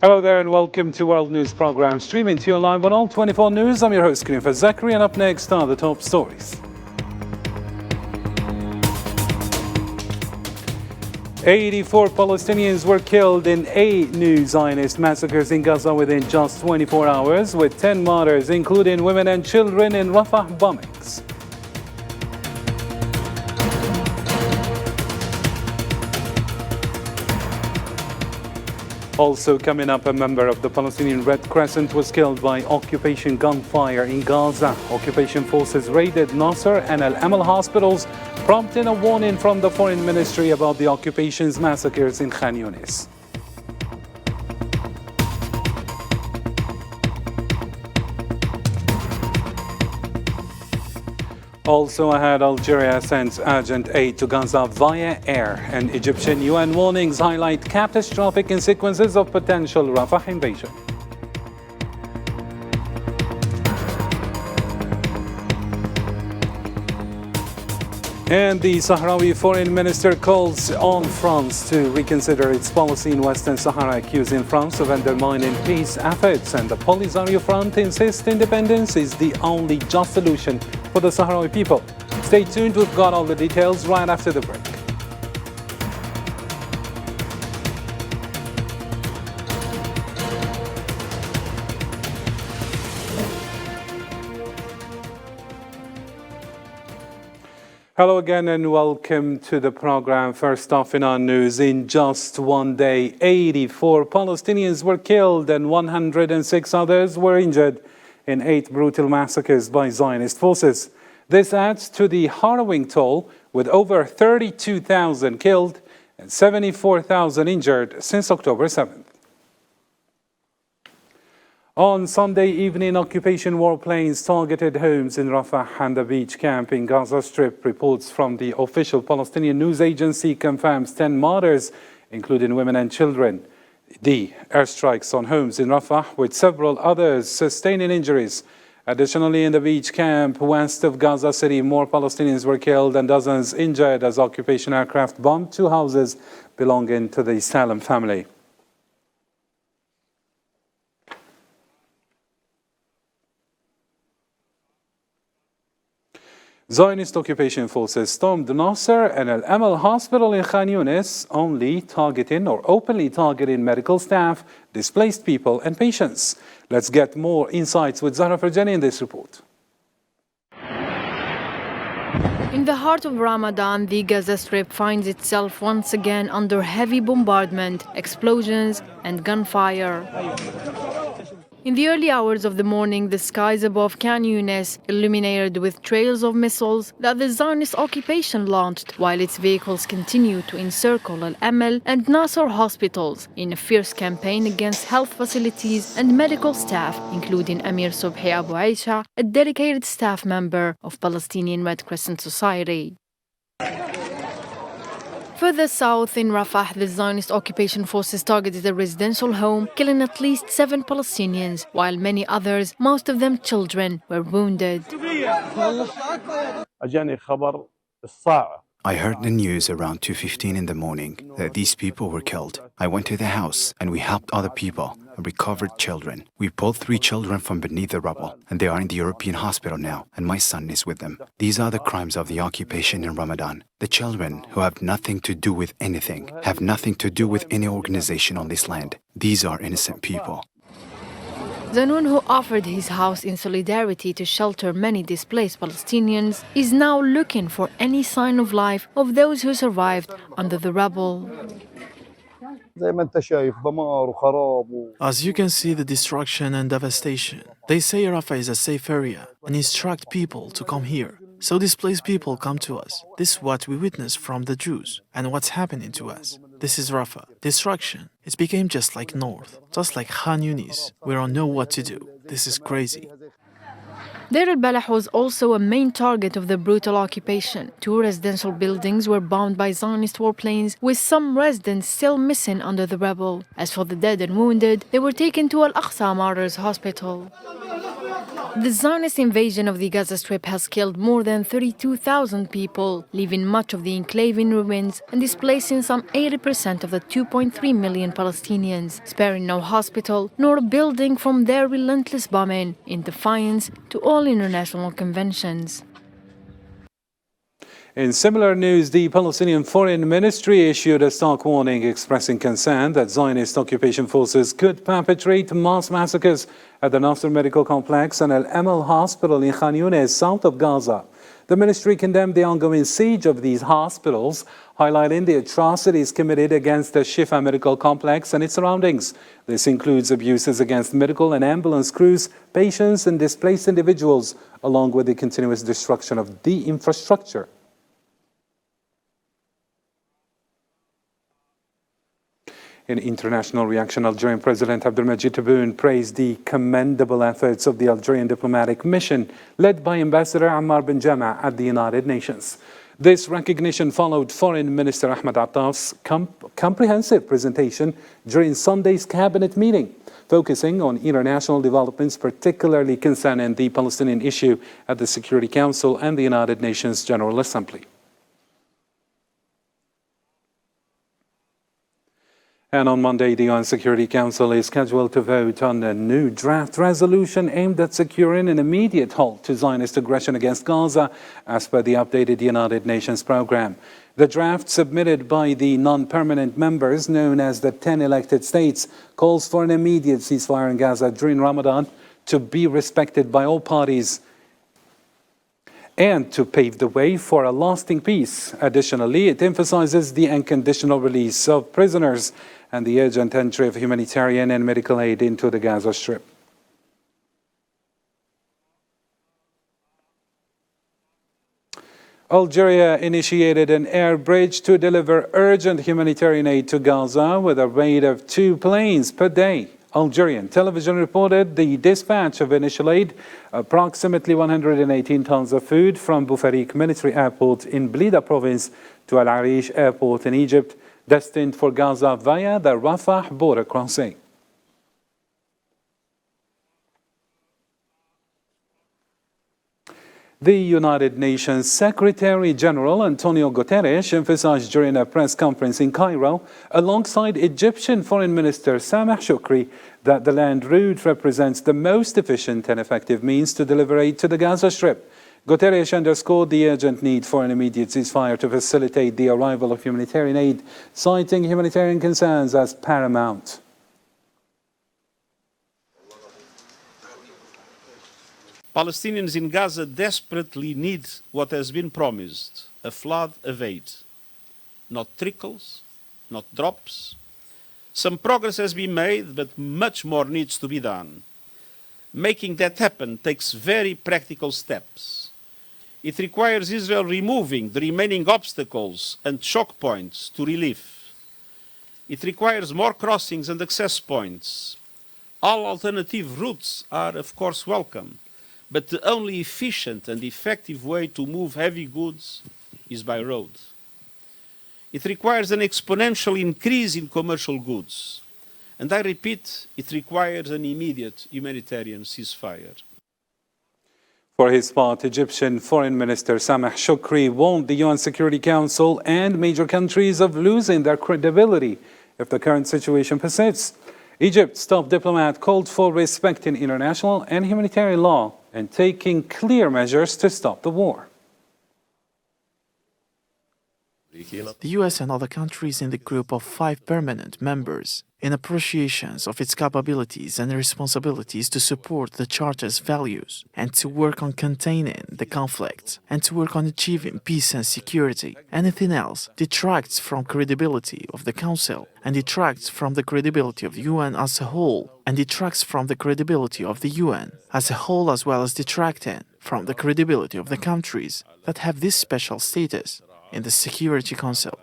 Hello there and welcome to World News Program, streaming to you live on all 24 News. I'm your host, Karim Zachary, and up next are the top stories. 84 Palestinians were killed in 8 new Zionist massacres in Gaza within just 24 hours, with 10 martyrs, including women and children, in Rafah bombings. Also coming up, a member of the Palestinian Red Crescent was killed by occupation gunfire in Gaza. Occupation forces raided Nasser and Al-Amal hospitals, prompting a warning from the Foreign Ministry about the occupation's massacres in Khan Yunis. Also ahead, Algeria sends urgent aid to Gaza via air, and Egyptian UN warnings highlight catastrophic consequences of potential Rafah invasion. And the Sahrawi foreign minister calls on France to reconsider its policy in Western Sahara, accusing France of undermining peace efforts. And the Polisario Front insists independence is the only just solution for the Sahrawi people. Stay tuned, we've got all the details right after the break. Hello again and welcome to the program. First off in our news, in just one day, 84 Palestinians were killed and 106 others were injured in 8 brutal massacres by Zionist forces. This adds to the harrowing toll, with over 32,000 killed and 74,000 injured since October 7th. On Sunday evening, occupation warplanes targeted homes in Rafah and the beach camp in Gaza Strip. Reports from the official Palestinian news agency confirms 10 martyrs, including women and children. The airstrikes on homes in Rafah, with several others sustaining injuries. Additionally, in the beach camp west of Gaza City, more Palestinians were killed and dozens injured as occupation aircraft bombed 2 houses belonging to the Salem family. Zionist occupation forces stormed Nasser and Al-Amal hospital in Khan Yunis, only targeting or openly targeting medical staff, displaced people and patients. Let's get more insights with Zahra Farjani in this report. In the heart of Ramadan, the Gaza Strip finds itself once again under heavy bombardment, explosions and gunfire. In the early hours of the morning, the skies above Khan Yunis illuminated with trails of missiles that the Zionist occupation launched, while its vehicles continue to encircle Al-Amal and Nasser hospitals in a fierce campaign against health facilities and medical staff, including Amir Subhi Abu Aisha, a dedicated staff member of Palestinian Red Crescent Society. Further south in Rafah, the Zionist occupation forces targeted a residential home, killing at least 7 Palestinians, while many others, most of them children, were wounded. I heard the news around 2:15 in the morning that these people were killed. I went to the house and we helped other people and recovered children. We pulled 3 children from beneath the rubble, and they are in the European hospital now, and my son is with them. These are the crimes of the occupation in Ramadan. The children, who have nothing to do with anything, have nothing to do with any organization on this land. These are innocent people. Zanoun, who offered his house in solidarity to shelter many displaced Palestinians, is now looking for any sign of life of those who survived under the rubble. As you can see, the destruction and devastation. They say Rafah is a safe area and instruct people to come here. So displaced people come to us. This is what we witness from the Jews and what's happening to us. This is Rafah. Destruction. It became just like North, just like Khan Yunis. We don't know what to do. This is crazy. Deir al-Balah was also a main target of the brutal occupation. 2 residential buildings were bombed by Zionist warplanes, with some residents still missing under the rubble. As for the dead and wounded, they were taken to Al-Aqsa Martyrs Hospital. The Zionist invasion of the Gaza Strip has killed more than 32,000 people, leaving much of the enclave in ruins and displacing some 80% of the 2.3 million Palestinians, sparing no hospital nor building from their relentless bombing, in defiance to all international conventions. In similar news, the Palestinian Foreign Ministry issued a stark warning expressing concern that Zionist occupation forces could perpetrate mass massacres at the Nasser Medical Complex and Al Amal Hospital in Khan Yunis, south of Gaza. The ministry condemned the ongoing siege of these hospitals, highlighting the atrocities committed against the Shifa Medical Complex and its surroundings. This includes abuses against medical and ambulance crews, patients and displaced individuals, along with the continuous destruction of the infrastructure. In international reaction, Algerian President Abdelmadjid Tebboune praised the commendable efforts of the Algerian diplomatic mission led by Ambassador Ammar Ben Jama at the United Nations. This recognition followed Foreign Minister Ahmed Attaf's comprehensive presentation during Sunday's cabinet meeting, focusing on international developments, particularly concerning the Palestinian issue at the Security Council and the United Nations General Assembly. And on Monday, the UN Security Council is scheduled to vote on a new draft resolution aimed at securing an immediate halt to Zionist aggression against Gaza, as per the updated United Nations program. The draft, submitted by the non-permanent members, known as the 10 elected states, calls for an immediate ceasefire in Gaza during Ramadan to be respected by all parties and to pave the way for a lasting peace. Additionally, it emphasizes the unconditional release of prisoners and the urgent entry of humanitarian and medical aid into the Gaza Strip. Algeria initiated an air bridge to deliver urgent humanitarian aid to Gaza with a rate of 2 planes per day. Algerian television reported the dispatch of initial aid, approximately 118 tons of food, from Boufarik military airport in Blida province to Al Arish airport in Egypt, destined for Gaza via the Rafah border crossing. The United Nations Secretary General Antonio Guterres emphasized during a press conference in Cairo, alongside Egyptian Foreign Minister Sameh Shoukry, that the land route represents the most efficient and effective means to deliver aid to the Gaza Strip. Guterres underscored the urgent need for an immediate ceasefire to facilitate the arrival of humanitarian aid, citing humanitarian concerns as paramount. Palestinians in Gaza desperately need what has been promised, a flood of aid. Not trickles, not drops. Some progress has been made, but much more needs to be done. Making that happen takes very practical steps. It requires Israel removing the remaining obstacles and choke points to relief. It requires more crossings and access points. All alternative routes are, of course, welcome, but the only efficient and effective way to move heavy goods is by road. It requires an exponential increase in commercial goods. And I repeat, it requires an immediate humanitarian ceasefire. For his part, Egyptian Foreign Minister Sameh Shoukry warned the UN Security Council and major countries of losing their credibility if the current situation persists. Egypt's top diplomat called for respecting international and humanitarian law and taking clear measures to stop the war. The US and other countries in the group of 5 permanent members, in appreciations of its capabilities and responsibilities to support the Charter's values and to work on containing the conflict and to work on achieving peace and security. Anything else detracts from credibility of the Council and detracts from the credibility of the UN as a whole and detracts from the credibility of the UN as a whole, as well as detracting from the credibility of the countries that have this special status in the Security Council.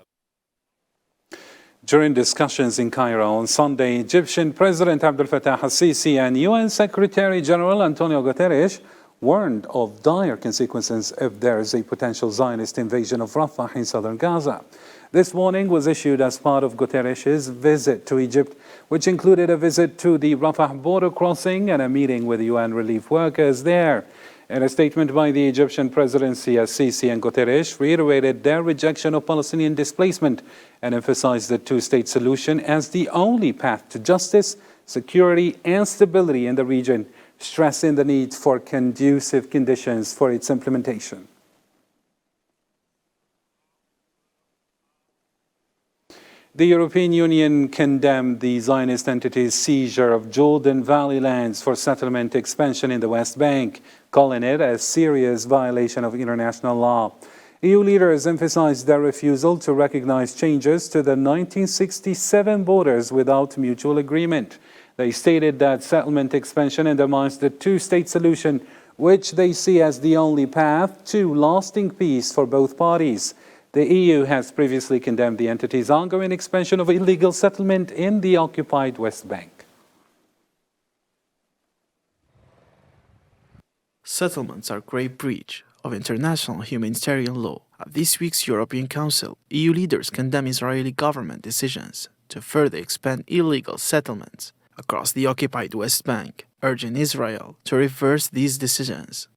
During discussions in Cairo on Sunday, Egyptian President Abdel Fattah al-Sisi and UN Secretary General Antonio Guterres warned of dire consequences if there is a potential Zionist invasion of Rafah in southern Gaza. This warning was issued as part of Guterres' visit to Egypt, which included a visit to the Rafah border crossing and a meeting with UN relief workers there. In a statement by the Egyptian presidency, Sisi and Guterres reiterated their rejection of Palestinian displacement and emphasized the two-state solution as the only path to justice, security, and stability in the region, stressing the need for conducive conditions for its implementation. The European Union condemned the Zionist entity's seizure of Jordan Valley lands for settlement expansion in the West Bank, calling it a serious violation of international law. EU leaders emphasized their refusal to recognize changes to the 1967 borders without mutual agreement. They stated that settlement expansion undermines the two-state solution, which they see as the only path to lasting peace for both parties. The EU has previously condemned the entity's ongoing expansion of illegal settlement in the occupied West Bank. Settlements are a grave breach of international humanitarian law. At this week's European Council, EU leaders condemn Israeli government decisions to further expand illegal settlements across the occupied West Bank, urging Israel to reverse these decisions.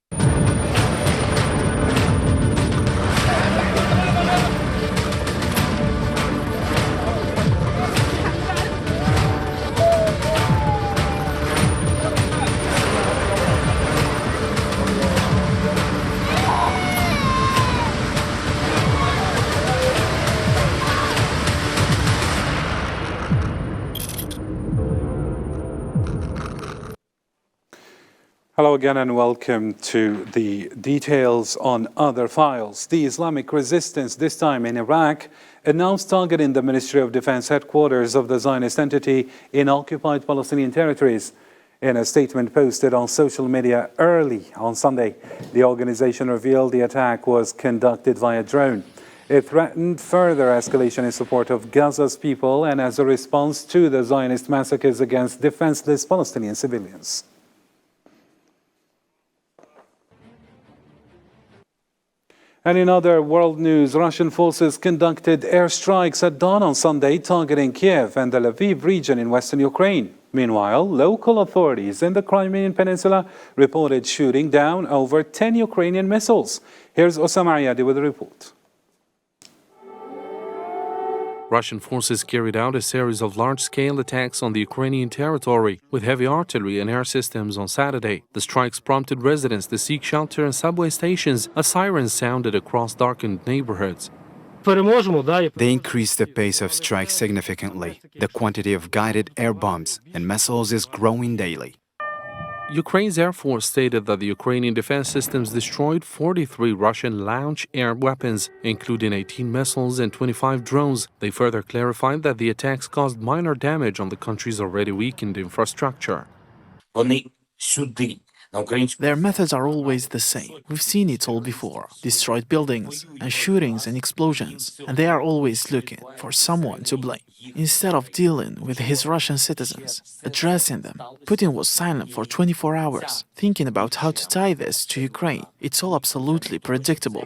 Hello again and welcome to the details on other files. The Islamic resistance, this time in Iraq, announced targeting the Ministry of Defense headquarters of the Zionist entity in occupied Palestinian territories. In a statement posted on social media early on Sunday, the organization revealed the attack was conducted via drone. It threatened further escalation in support of Gaza's people and as a response to the Zionist massacres against defenseless Palestinian civilians. And in other world news, Russian forces conducted airstrikes at dawn on Sunday, targeting Kiev and the Lviv region in western Ukraine. Meanwhile, local authorities in the Crimean Peninsula reported shooting down over 10 Ukrainian missiles. Here's Osama Ayadi with a report. Russian forces carried out a series of large-scale attacks on the Ukrainian territory with heavy artillery and air systems on Saturday. The strikes prompted residents to seek shelter in subway stations as sirens sounded across darkened neighborhoods. They increased the pace of strikes significantly. The quantity of guided air bombs and missiles is growing daily. Ukraine's Air Force stated that the Ukrainian defense systems destroyed 43 Russian launch air weapons, including 18 missiles and 25 drones. They further clarified that the attacks caused minor damage on the country's already weakened infrastructure. Their methods are always the same. We've seen it all before. Destroyed buildings and shootings and explosions. And they are always looking for someone to blame. Instead of dealing with his Russian citizens, addressing them, Putin was silent for 24 hours, thinking about how to tie this to Ukraine. It's all absolutely predictable.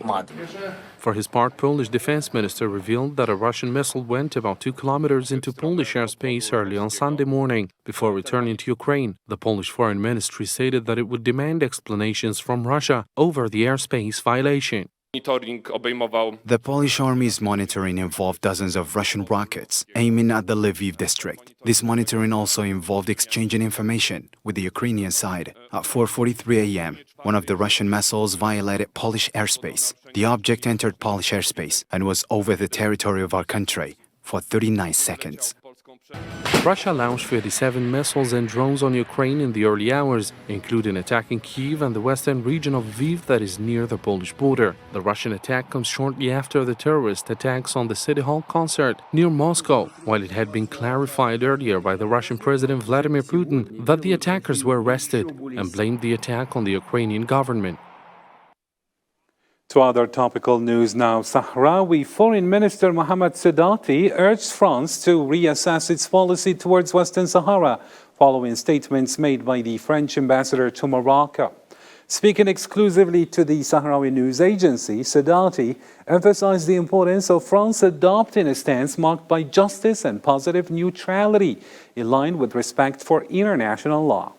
For his part, Polish defense minister revealed that a Russian missile went about 2 kilometers into Polish airspace early on Sunday morning before returning to Ukraine. The Polish foreign ministry stated that it would demand explanations from Russia over the airspace violation. The Polish army's monitoring involved dozens of Russian rockets aiming at the Lviv district. This monitoring also involved exchanging information with the Ukrainian side. At 4:43 a.m., one of the Russian missiles violated Polish airspace. The object entered Polish airspace and was over the territory of our country for 39 seconds. Russia launched 57 missiles and drones on Ukraine in the early hours, including attacking Kyiv and the western region of Lviv that is near the Polish border. The Russian attack comes shortly after the terrorist attacks on the City Hall concert near Moscow, while it had been clarified earlier by the Russian President Vladimir Putin that the attackers were arrested and blamed the attack on the Ukrainian government. To other topical news now, Sahrawi Foreign Minister Mohamed Sedati urged France to reassess its policy towards Western Sahara following statements made by the French ambassador to Morocco. Speaking exclusively to the Sahrawi news agency, Sadati emphasized the importance of France adopting a stance marked by justice and positive neutrality, in line with respect for international law.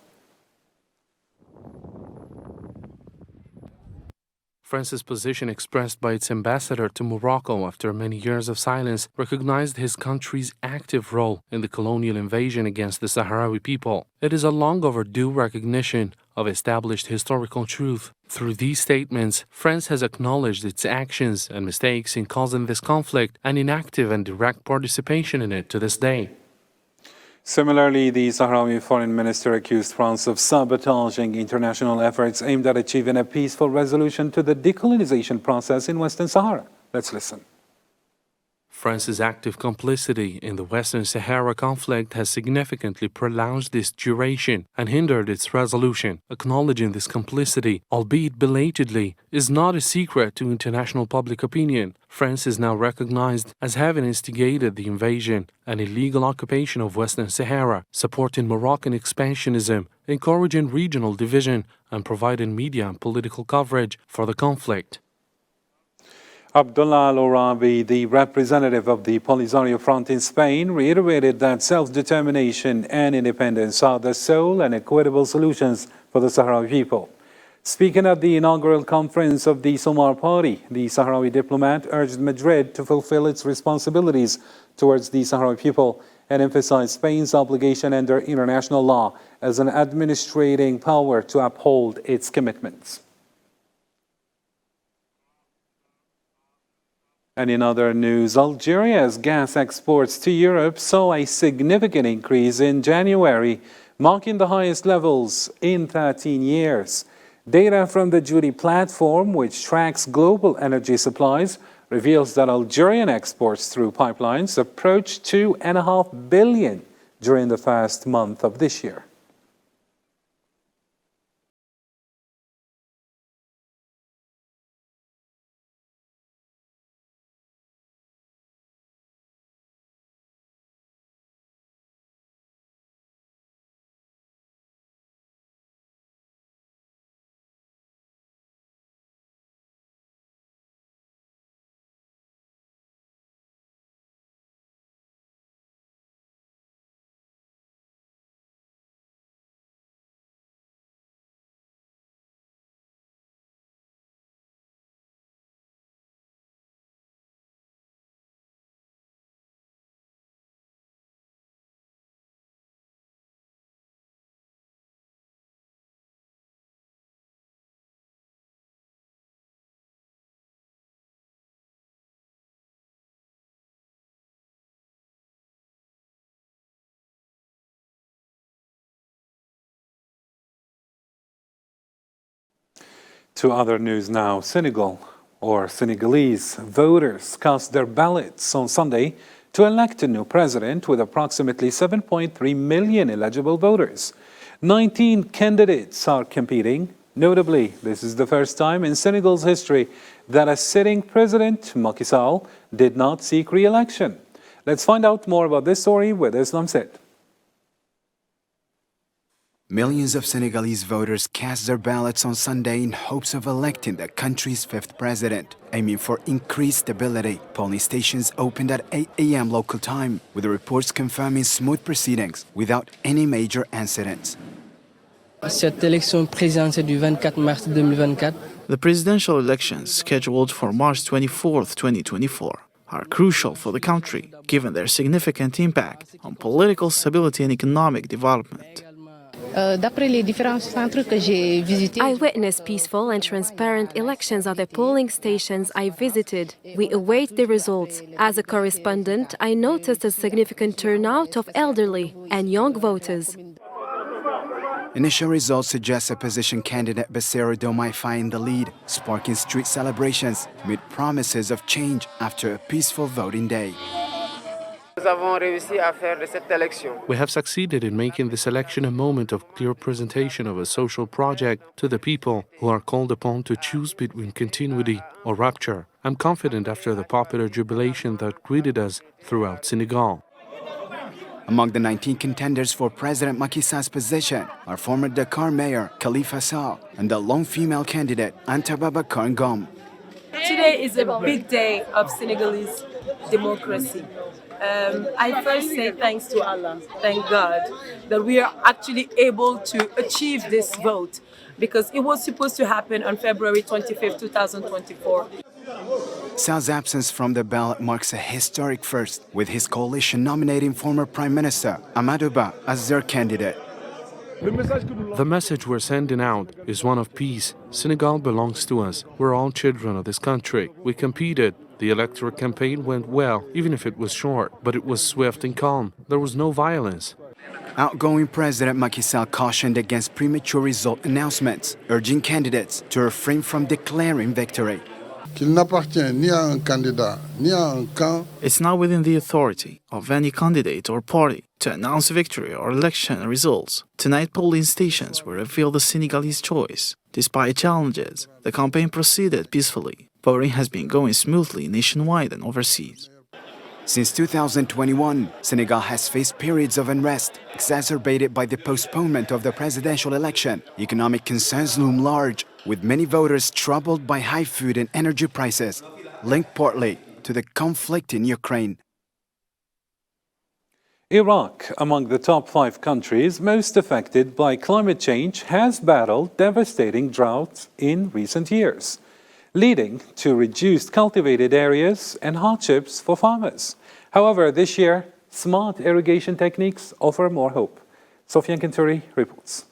France's position, expressed by its ambassador to Morocco after many years of silence, recognized his country's active role in the colonial invasion against the Sahrawi people. It is a long overdue recognition of established historical truth. Through these statements, France has acknowledged its actions and mistakes in causing this conflict and in active and direct participation in it to this day. Similarly, the Sahrawi foreign minister accused France of sabotaging international efforts aimed at achieving a peaceful resolution to the decolonization process in Western Sahara. Let's listen. France's active complicity in the Western Sahara conflict has significantly prolonged its duration and hindered its resolution. Acknowledging this complicity, albeit belatedly, is not a secret to international public opinion. France is now recognized as having instigated the invasion and illegal occupation of Western Sahara, supporting Moroccan expansionism, encouraging regional division, and providing media and political coverage for the conflict. Abdullah Al-Orabi, the representative of the Polisario Front in Spain, reiterated that self-determination and independence are the sole and equitable solutions for the Sahrawi people. Speaking at the inaugural conference of the Somar Party, the Sahrawi diplomat urged Madrid to fulfill its responsibilities towards the Sahrawi people and emphasized Spain's obligation under international law as an administrating power to uphold its commitments. And in other news, Algeria's gas exports to Europe saw a significant increase in January, marking the highest levels in 13 years. Data from the Judy platform, which tracks global energy supplies, reveals that Algerian exports through pipelines approached 2.5 billion during the first month of this year. To other news now, Senegalese voters cast their ballots on Sunday to elect a new president with approximately 7.3 million eligible voters. 19 candidates are competing. Notably, this is the first time in Senegal's history that a sitting president, Macky Sall, did not seek re-election. Let's find out more about this story with Islam Said. Millions of Senegalese voters cast their ballots on Sunday in hopes of electing the country's fifth president, aiming for increased stability. Polling stations opened at 8 a.m. local time, with the reports confirming smooth proceedings without any major incidents. Cette élection présidentielle du 24 mars 2024. The presidential elections scheduled for March 24, 2024, are crucial for the country, given their significant impact on political stability and economic development. I witnessed peaceful and transparent elections at the polling stations I visited. We await the results. As a correspondent, I noticed a significant turnout of elderly and young voters. Initial results suggest opposition candidate Bassirou Diomaye Faye in the lead, sparking street celebrations amid promises of change after a peaceful voting day. We have succeeded in making this election a moment of clear presentation of a social project to the people who are called upon to choose between continuity or rupture. I'm confident after the popular jubilation that greeted us throughout Senegal. Among the 19 contenders for President Macky Sall's position are former Dakar Mayor Khalifa Sall and the lone female candidate Anta Babacar Ngom. Today is a big day of Senegalese democracy. I first say thanks to Allah, thank God, that we are actually able to achieve this vote because it was supposed to happen on February 25th, 2024. Sall's absence from the ballot marks a historic first, with his coalition nominating former Prime Minister Amadou Ba as their candidate. The message we're sending out is one of peace. Senegal belongs to us. We're all children of this country. We competed. The electoral campaign went well, even if it was short, but it was swift and calm. There was no violence. Outgoing President Macky Sall cautioned against premature result announcements, urging candidates to refrain from declaring victory. Qu'il n'appartient ni à un candidat ni à un camp. It's not within the authority of any candidate or party to announce victory or election results. Tonight, polling stations will reveal the Senegalese choice. Despite challenges, the campaign proceeded peacefully. Voting has been going smoothly nationwide and overseas. Since 2021, Senegal has faced periods of unrest, exacerbated by the postponement of the presidential election. Economic concerns loom large, with many voters troubled by high food and energy prices, linked partly to the conflict in Ukraine. Iraq, among the top 5 countries most affected by climate change, has battled devastating droughts in recent years, leading to reduced cultivated areas and hardships for farmers. However, this year, smart irrigation techniques offer more hope. Sofian Kinturi reports.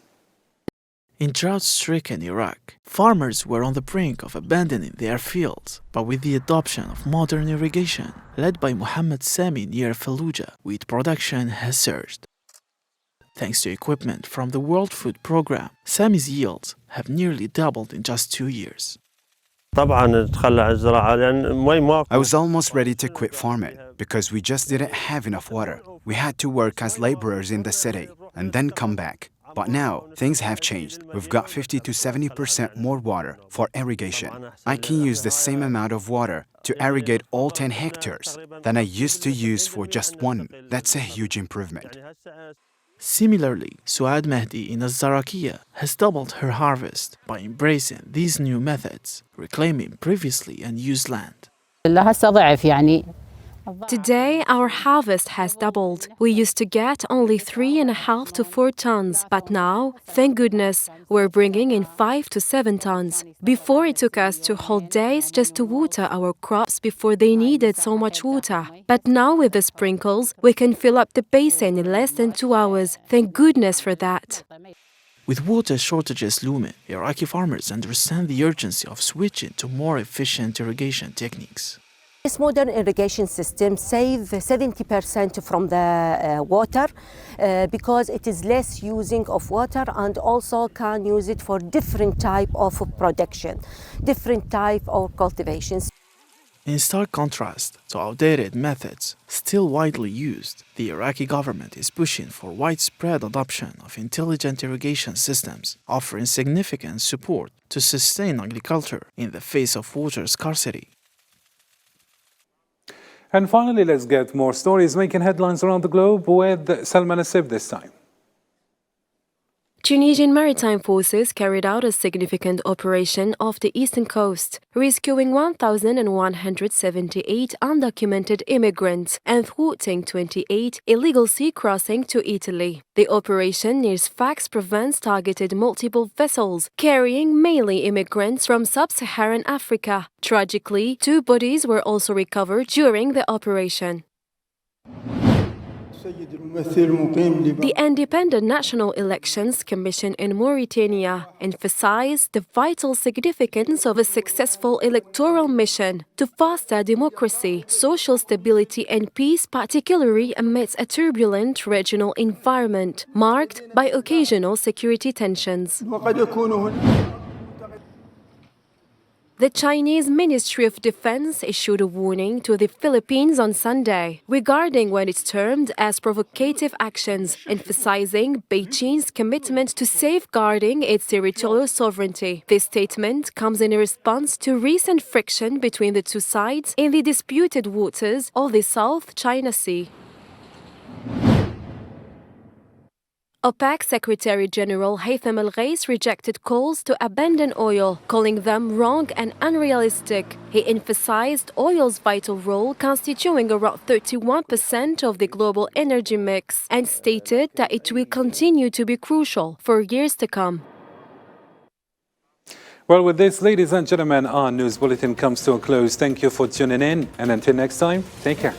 In drought-stricken Iraq, farmers were on the brink of abandoning their fields, but with the adoption of modern irrigation, led by Mohammed Sami near Fallujah, wheat production has surged. Thanks to equipment from the World Food Programme, Sami's yields have nearly doubled in just 2 years. I was almost ready to quit farming because we just didn't have enough water. We had to work as laborers in the city and then come back. But now, things have changed. We've got 50 to 70% more water for irrigation. I can use the same amount of water to irrigate all 10 hectares than I used to use for just one. That's a huge improvement. Similarly, Suad Mehdi in Az-Zarakiya has doubled her harvest by embracing these new methods, reclaiming previously unused land. Today, our harvest has doubled. We used to get only 3.5 to 4 tons, but now, thank goodness, we're bringing in 5 to 7 tons. Before, it took us 2 whole days just to water our crops before they needed so much water. But now, with the sprinkles, we can fill up the basin in less than 2 hours. Thank goodness for that. With water shortages looming, Iraqi farmers understand the urgency of switching to more efficient irrigation techniques. This modern irrigation system saves 70% from the water because it is less using of water and also can use it for different type of production, different type of cultivations. In stark contrast to outdated methods still widely used, the Iraqi government is pushing for widespread adoption of intelligent irrigation systems, offering significant support to sustain agriculture in the face of water scarcity. And finally, let's get more stories making headlines around the globe with Salman Asib this time. Tunisian maritime forces carried out a significant operation off the eastern coast, rescuing 1,178 undocumented immigrants and thwarting 28 illegal sea crossings to Italy. The operation near Sfax Provence targeted multiple vessels carrying mainly immigrants from sub-Saharan Africa. Tragically, 2 bodies were also recovered during the operation. The Independent National Elections Commission in Mauritania emphasized the vital significance of a successful electoral mission to foster democracy, social stability and peace, particularly amidst a turbulent regional environment marked by occasional security tensions. The Chinese Ministry of Defense issued a warning to the Philippines on Sunday regarding what it's termed as provocative actions, emphasizing Beijing's commitment to safeguarding its territorial sovereignty. This statement comes in response to recent friction between the 2 sides in the disputed waters of the South China Sea. OPEC Secretary General Haytham Al-Ghais rejected calls to abandon oil, calling them wrong and unrealistic. He emphasized oil's vital role, constituting around 31% of the global energy mix, and stated that it will continue to be crucial for years to come. Well, with this, ladies and gentlemen, our news bulletin comes to a close. Thank you for tuning in, and until next time, take care.